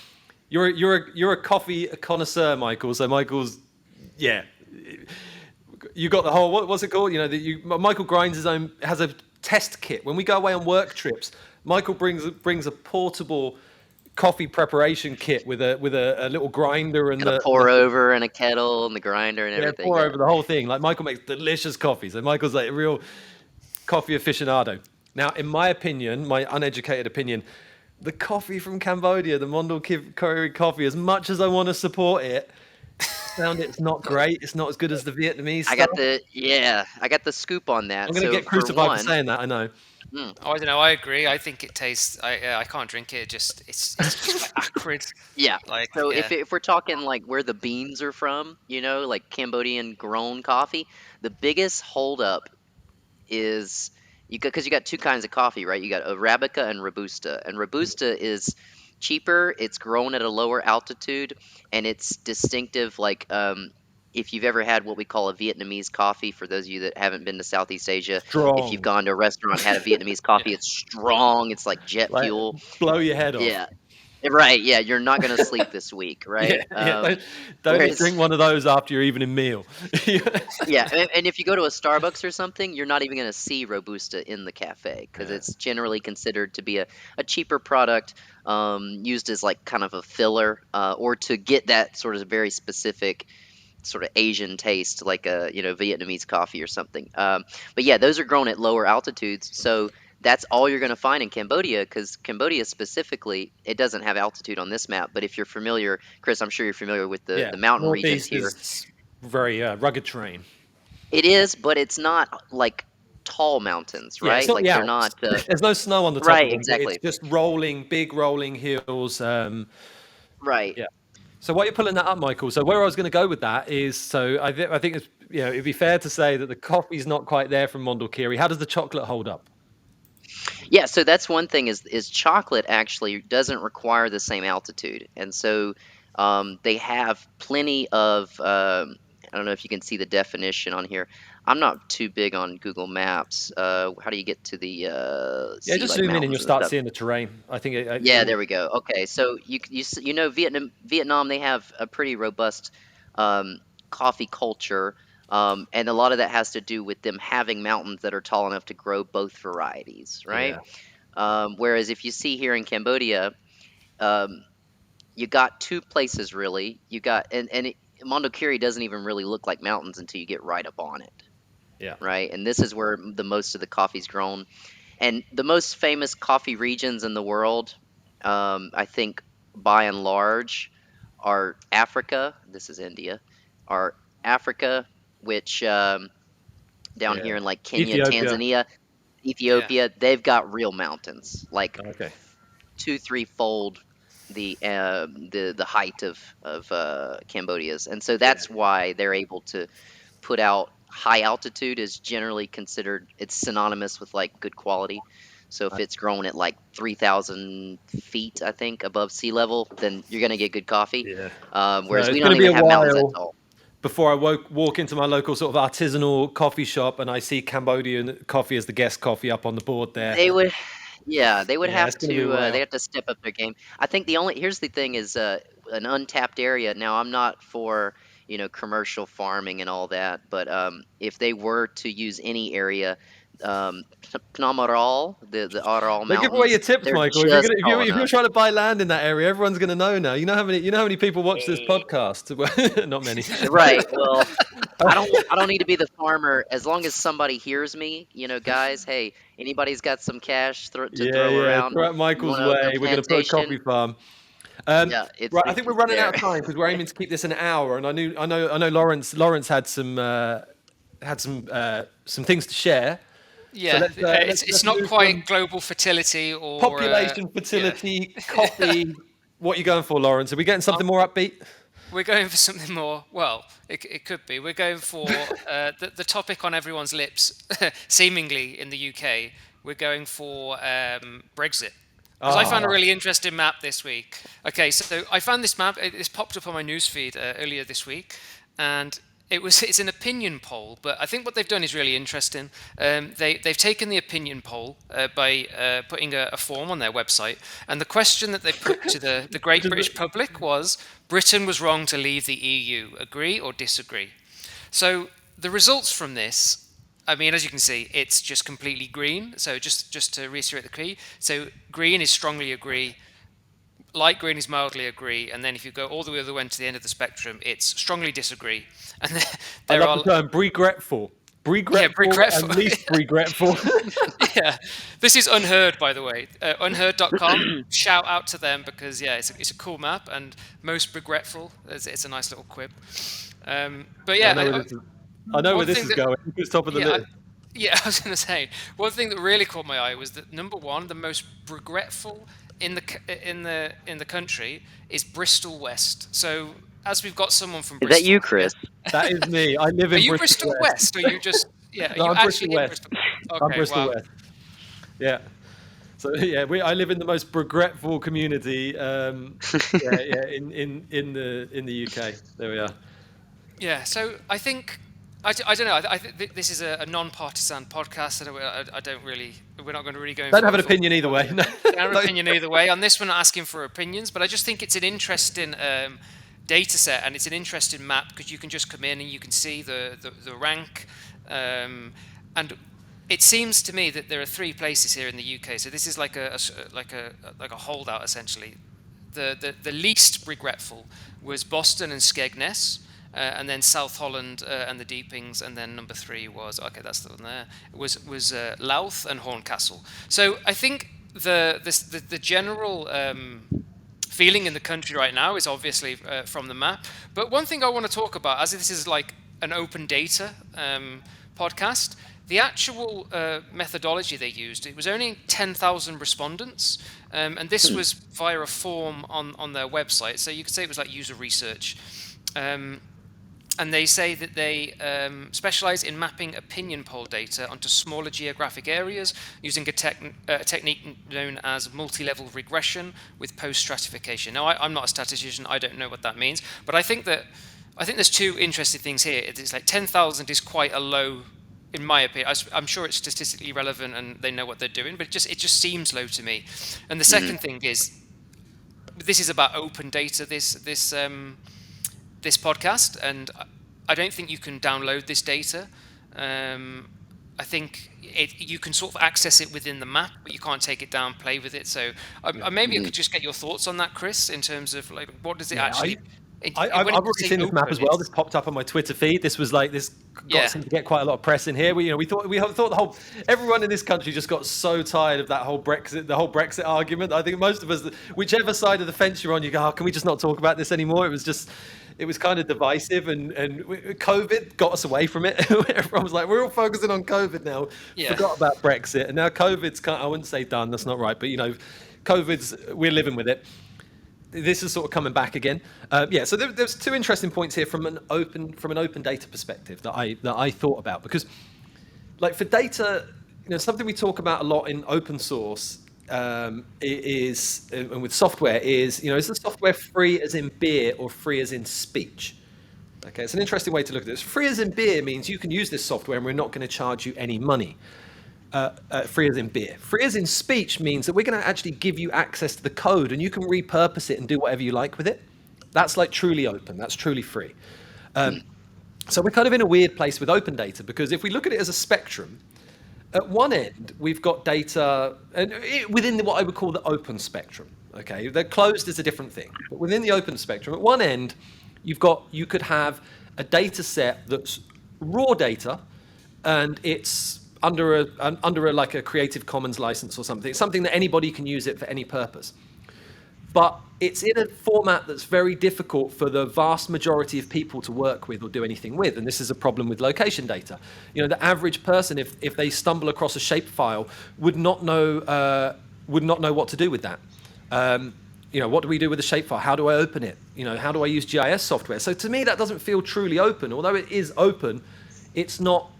You're a coffee connoisseur, Michael. So Michael's, yeah. You got the whole, what's it called? Michael grinds has a test kit. When we go away on work trips, Michael brings a portable coffee preparation kit with a little grinder and Got a pour over and a kettle and the grinder and everything. pour over the whole thing. Like Michael makes delicious coffee. So Michael's like a real coffee aficionado. Now, in my opinion, my uneducated opinion, the coffee from Cambodia, the Mondulkiri coffee, as much as I want to support it, found it's not great. It's not as good as the Vietnamese stuff. I got the scup on that. I'm going to get crucified for saying that, I know. Oh, I don't know. I agree. I think it tastes. I can't drink it. It's just acrid. Yeah. If we're talking like where the beans are from, like Cambodian grown coffee, the biggest holdup is because you got two kinds of coffee, right? You got Arabica and Robusta, and Robusta is cheaper. It's grown at a lower altitude, and it's distinctive. Like if you've ever had what we call a Vietnamese coffee, for those of you that haven't been to Southeast Asia, Strong. if you've gone to a restaurant and had a Vietnamese coffee, it's strong. It's like jet fuel. Blow your head off. Yeah. Right, yeah, you're not going to sleep this week, right? Don't drink one of those after your evening meal. Yeah, and if you go to a Starbucks or something, you're not even going to see Robusta in the cafe because it's generally considered to be a cheaper product used as like kind of a filler or to get that sort of very specific sort of Asian taste like a Vietnamese coffee or something. But yeah, those are grown at lower altitudes, so that's all you're going to find in Cambodia, because Cambodia specifically, it doesn't have altitude on this map. But if you're familiar, Chris, I'm sure you're familiar with the mountain regions here. Is very rugged terrain. It is, but it's not like tall mountains, right? It's not they're not. There's no snow on the top. Right, of them, exactly. It's just big rolling hills. Right. Yeah. So while you're pulling that up, Michael, so where I was going to go with that is, so I think it's, it'd be fair to say that the coffee's not quite there from Mondulkiri. How does the chocolate hold up? Yeah, so that's one thing is chocolate actually doesn't require the same altitude. And so they have plenty of, I don't know if you can see the definition on here. I'm not too big on Google Maps. How do you get to the just zoom in and you'll start seeing the terrain. I think. There we go. Okay, so Vietnam, they have a pretty robust coffee culture. And a lot of that has to do with them having mountains that are tall enough to grow both varieties, right? Yeah. Whereas if you see here in Cambodia, you got two places really. You got Mondulkiri doesn't even really look like mountains until you get right up on it. Yeah. Right. And this is where the most of the coffee's grown. And the most famous coffee regions in the world, I think by and large, are Africa. This is India. Are Africa, which down here in like Kenya, Tanzania, Ethiopia, they've got real mountains, like 2-3-fold the height of Cambodia's, and so that's why they're able to put out high altitude is generally considered, it's synonymous with like good quality. So if it's grown at like 3,000 feet, I think, above sea level, then you're going to get good coffee. Yeah. Whereas we don't even have mountains that tall. Before I walk into my local sort of artisanal coffee shop and I see Cambodian coffee as the guest coffee up on the board there. They would have to step up their game. I think here's the thing is an untapped area. Now I'm not for commercial farming and all that, but if they were to use any area, Phnom Aural, the Aural Mountains. Give away your tips, Michael. If you're trying to buy land in that area, everyone's going to know now. You know how many people watch this podcast? Not many. Right. Well, I don't need to be the farmer as long as somebody hears me. Guys. Hey, anybody's got some cash to throw around? Throw at Michael's way. We're going to put a coffee farm. Right. I think we're running out of time because we're aiming to keep this an hour. And I know Lawrence had some things to share. Yeah, so it's not quite global fertility or population fertility, coffee. What are you going for, Lawrence? Are we getting something more upbeat? We're going for something more. Well, it could be. We're going for the topic on everyone's lips, seemingly in the UK. We're going for Brexit. Because I found a really interesting map this week. Okay, so I found this map. It's popped up on my newsfeed earlier this week, and it's an opinion poll, but I think what they've done is really interesting. They've taken the opinion poll by putting a form on their website, and the question that they put to the great British public was, Britain was wrong to leave the EU, agree or disagree? So the results from this, I mean, as you can see, it's just completely green. So just to reiterate the key, so green is strongly agree, light green is mildly agree, and then if you go all the way to the end of the spectrum, it's strongly disagree. And I there love are the term regretful. Regretful and least regretful. yeah, this is Unheard, by the way. Unheard.com. Shout out to them because it's a cool map, and most regretful. It's a nice little quip. But yeah, I know where one this thing is that- going. It's top of the yeah, list. I was going to say one thing that really caught my eye was that number one, the most regretful in the country is Bristol West. So as we've got someone from Is Bristol, that you, Chris? That is me. I live in Are you Bristol Bristol West, or you just Are No, you I'm actually Bristol in West. Bristol? I'm Okay, Bristol wow. West. Yeah. So yeah, I live in the most regretful community. In the UK. There we are. Yeah, so I think I don't know. I think this is a non-partisan podcast. I don't really. We're not going to really go. Don't have an opinion either way. No. Don't have an opinion either way. On this, we're not asking for opinions, but I just think it's an interesting data set, and it's an interesting map because you can just come in and you can see the rank, and it seems to me that there are 3 places here in the UK. So this is like a holdout essentially. The least regretful was Boston and Skegness. And then South Holland and the Deepings, and then number 3 was that's the one there. Was Louth and Horncastle. So I think the general feeling in the country right now is obviously from the map. But one thing I want to talk about, as this is like an open data podcast, the actual methodology they used, it was only 10,000 respondents, and this was via a form on their website. So you could say it was like user research. And they say that they specialize in mapping opinion poll data onto smaller geographic areas using a technique known as multi-level regression with post-stratification. Now, I'm not a statistician. I don't know what that means. But I think there's 2 interesting things here. It's like 10,000 is quite a low, in my opinion. I'm sure it's statistically relevant and they know what they're doing, but it just seems low to me. And the second thing is, this is about open data, this podcast, and I don't think you can download this data. I think you can sort of access it within the map, but you can't take it down, play with it. So maybe I could just get your thoughts on that, Chris, in terms of like what does it actually. I've already seen this map as well. This popped up on my Twitter feed. This was like seemed to get quite a lot of press in here. We thought everyone in this country just got so tired of that whole Brexit argument. I think most of us, whichever side of the fence you're on, you go, can we just not talk about this anymore? It was kind of divisive, and COVID got us away from it. Everyone was like, we're all focusing on COVID now. Yeah. Forgot about Brexit, and now COVID's I wouldn't say done. That's not right, but we're living with it. This is sort of coming back again. So there's 2 interesting points here from an open data perspective that I thought about, because like for data, something we talk about a lot in open source is and with software is the software free as in beer or free as in speech? Okay, it's an interesting way to look at this. Free as in beer means you can use this software and we're not going to charge you any money. Free as in beer. Free as in speech means that we're going to actually give you access to the code and you can repurpose it and do whatever you like with it. That's like truly open. That's truly free. So we're kind of in a weird place with open data, because if we look at it as a spectrum, at one end we've got data within what I would call the open spectrum. Okay, the closed is a different thing, but within the open spectrum, at one end you could have a data set that's raw data, and it's under a Creative Commons license or something that anybody can use it for any purpose. But it's in a format that's very difficult for the vast majority of people to work with or do anything with, and this is a problem with location data. The average person, if they stumble across a shapefile, would not know what to do with that. What do we do with a shapefile? How do I open it? How do I use GIS software? So to me, that doesn't feel truly open. Although it is open, it's not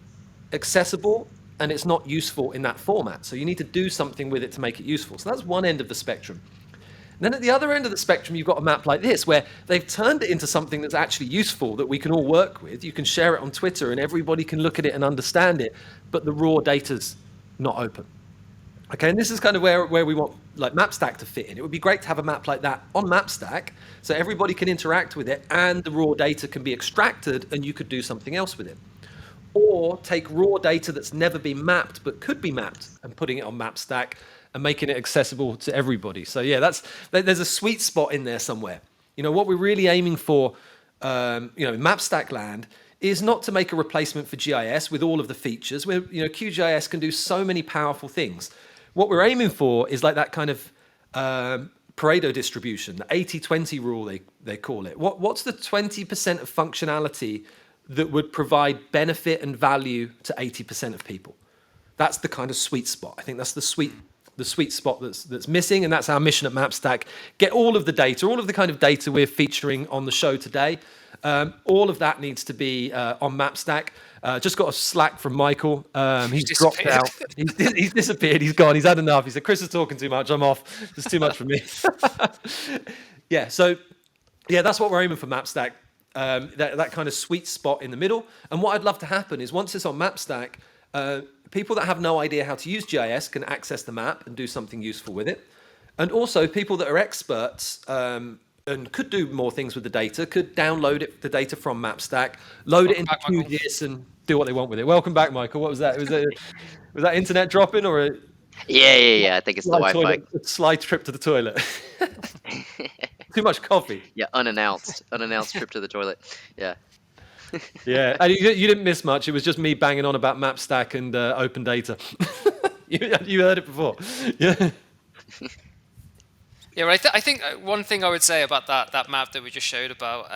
accessible and it's not useful in that format. So you need to do something with it to make it useful. So that's one end of the spectrum. And then at the other end of the spectrum, you've got a map like this, where they've turned it into something that's actually useful, that we can all work with. You can share it on Twitter and everybody can look at it and understand it, but the raw data's not open. Okay, and this is kind of where we want like MapStack to fit in. It would be great to have a map like that on MapStack so everybody can interact with it and the raw data can be extracted and you could do something else with it. or take raw data that's never been mapped but could be mapped and putting it on MapStack and making it accessible to everybody. So yeah, there's a sweet spot in there somewhere. What we're really aiming for, MapStack land is not to make a replacement for GIS with all of the features. QGIS can do so many powerful things. What we're aiming for is like that kind of Pareto distribution, the 80-20 rule, they call it. What's the 20% of functionality that would provide benefit and value to 80% of people? That's the kind of sweet spot. I think that's the sweet spot that's missing, and that's our mission at MapStack. Get all of the data, all of the kind of data we're featuring on the show today. All of that needs to be on MapStack. Just got a Slack from Michael. He's dropped out. He's disappeared. He's gone. He's had enough. He said, Chris is talking too much. I'm off. There's too much for me. So that's what we're aiming for MapStack. That kind of sweet spot in the middle. And what I'd love to happen is once it's on MapStack, people that have no idea how to use GIS can access the map and do something useful with it. And also people that are experts and could do more things with the data, could download the data from MapStack, load it into QGIS and do what they want with it. Welcome back, Michael. What was that? Was that internet dropping or a... Yeah. I think it's the Wi-Fi. Slide trip to the toilet. Too much coffee. Yeah, unannounced trip to the toilet. Yeah. Yeah, and you didn't miss much. It was just me banging on about MapStack and open data. you heard it before. Yeah. Yeah, right. I think one thing I would say about that map that we just showed about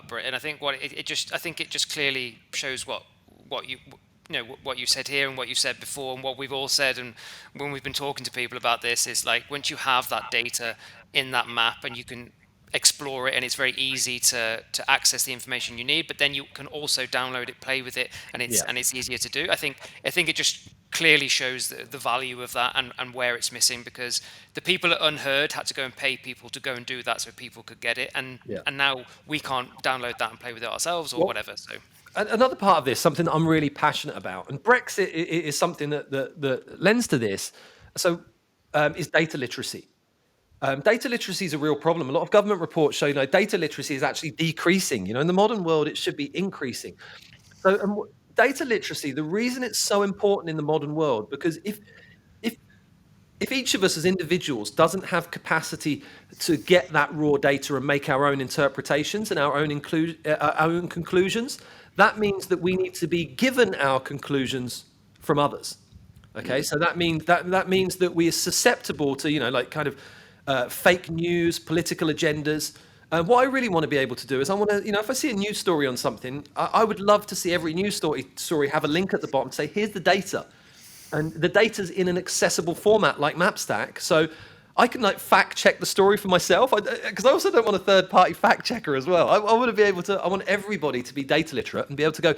Britain, I think it just clearly shows what you said here and what you said before and what we've all said, and when we've been talking to people about this, is like once you have that data in that map and you can explore it and it's very easy to access the information you need, but then you can also download it, play with it, and it's easier to do. I think it just clearly shows the value of that and where it's missing, because the people at Unheard had to go and pay people to go and do that so people could get it, and now we can't download that and play with it ourselves or whatever. So another part of this, something that I'm really passionate about, and Brexit is something that lends to this, so is data literacy. Data literacy is a real problem. A lot of government reports show data literacy is actually decreasing. In the modern world, it should be increasing. So data literacy, the reason it's so important in the modern world, because if each of us as individuals doesn't have capacity to get that raw data and make our own interpretations and our own conclusions, that means that we need to be given our conclusions from others. Okay, so that means that we are susceptible to fake news, political agendas. What I really want to be able to do is I want to, if I see a news story on something, I would love to see every news story have a link at the bottom, say, here's the data. And the data's in an accessible format like MapStack. So I can fact check the story for myself, because I also don't want a third party fact checker as well. I want to be able to, I want everybody to be data literate and be able to go,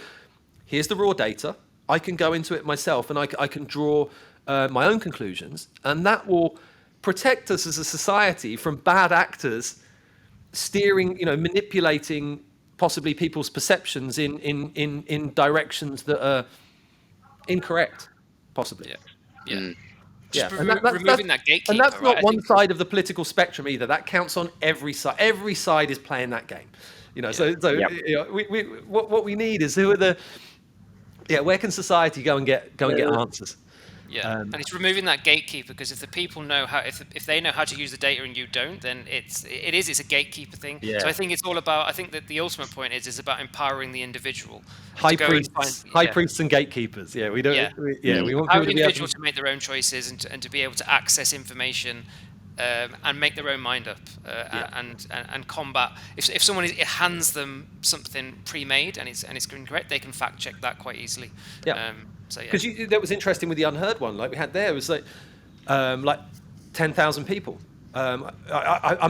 here's the raw data. I can go into it myself and I can draw my own conclusions. And that will protect us as a society from bad actors steering, manipulating possibly people's perceptions in directions that are incorrect, possibly. Removing that gatekeeper. And that's not one side of the political spectrum either. That counts on every side. Every side is playing that game. What we need is where can society go and get answers? Yeah, and it's removing that gatekeeper, because if the people know how, if they know how to use the data and you don't, then it's a gatekeeper thing. Yeah. So I think it's all about. I think that the ultimate point is about empowering the individual. High priests and gatekeepers. Yeah, we don't. Yeah, we want people individuals to make their own choices and to be able to access information. And make their own mind up and combat. If someone hands them something pre-made and it's incorrect, they can fact check that quite easily. Yeah. Because that was interesting with the Unheard one. Like we had there, it was like 10,000 people. I'm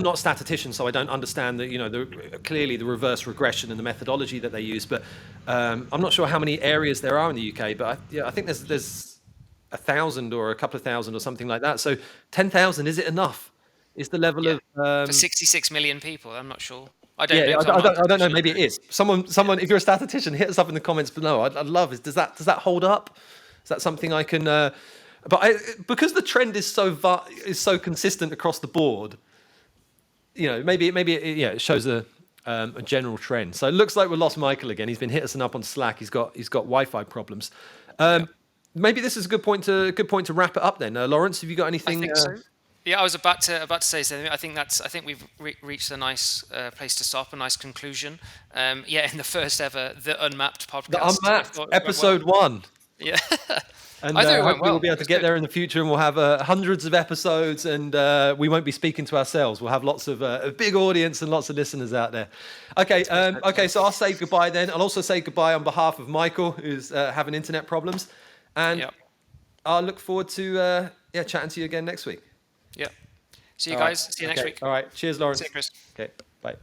not a statistician, so I don't understand clearly the reverse regression and the methodology that they use. But I'm not sure how many areas there are in the UK. But I think there's 1,000 or a couple of thousand or something like that. So 10,000, is it enough? Is the level of for 66 million people? I'm not sure. I don't know. I don't know. Maybe it is. Someone. If you're a statistician, hit us up in the comments below. I'd love. Does that hold up? Is that something I can? Because the trend is so consistent across the board. Maybe it shows a a general trend. So it looks like we lost Michael again. He's been hitting us up on Slack. He's got Wi-Fi problems. Maybe this is a good point to wrap it up then. Lawrence, have you got anything? I think so. Yeah, I was about to say something. I think we've reached a nice place to stop, a nice conclusion. In the first ever The Unmapped podcast. The Unmapped, episode 1. Yeah. And I think it went hopefully well. we'll be able to get there in the future, and we'll have hundreds of episodes, and we won't be speaking to ourselves. We'll have lots of a big audience and lots of listeners out there. Okay, so I'll say goodbye then. I'll also say goodbye on behalf of Michael, who's having internet problems, and I'll look forward to chatting to you again next week. Yeah. See you guys. See you next week. All right. Cheers, Lawrence. See you, Chris. Okay. Bye.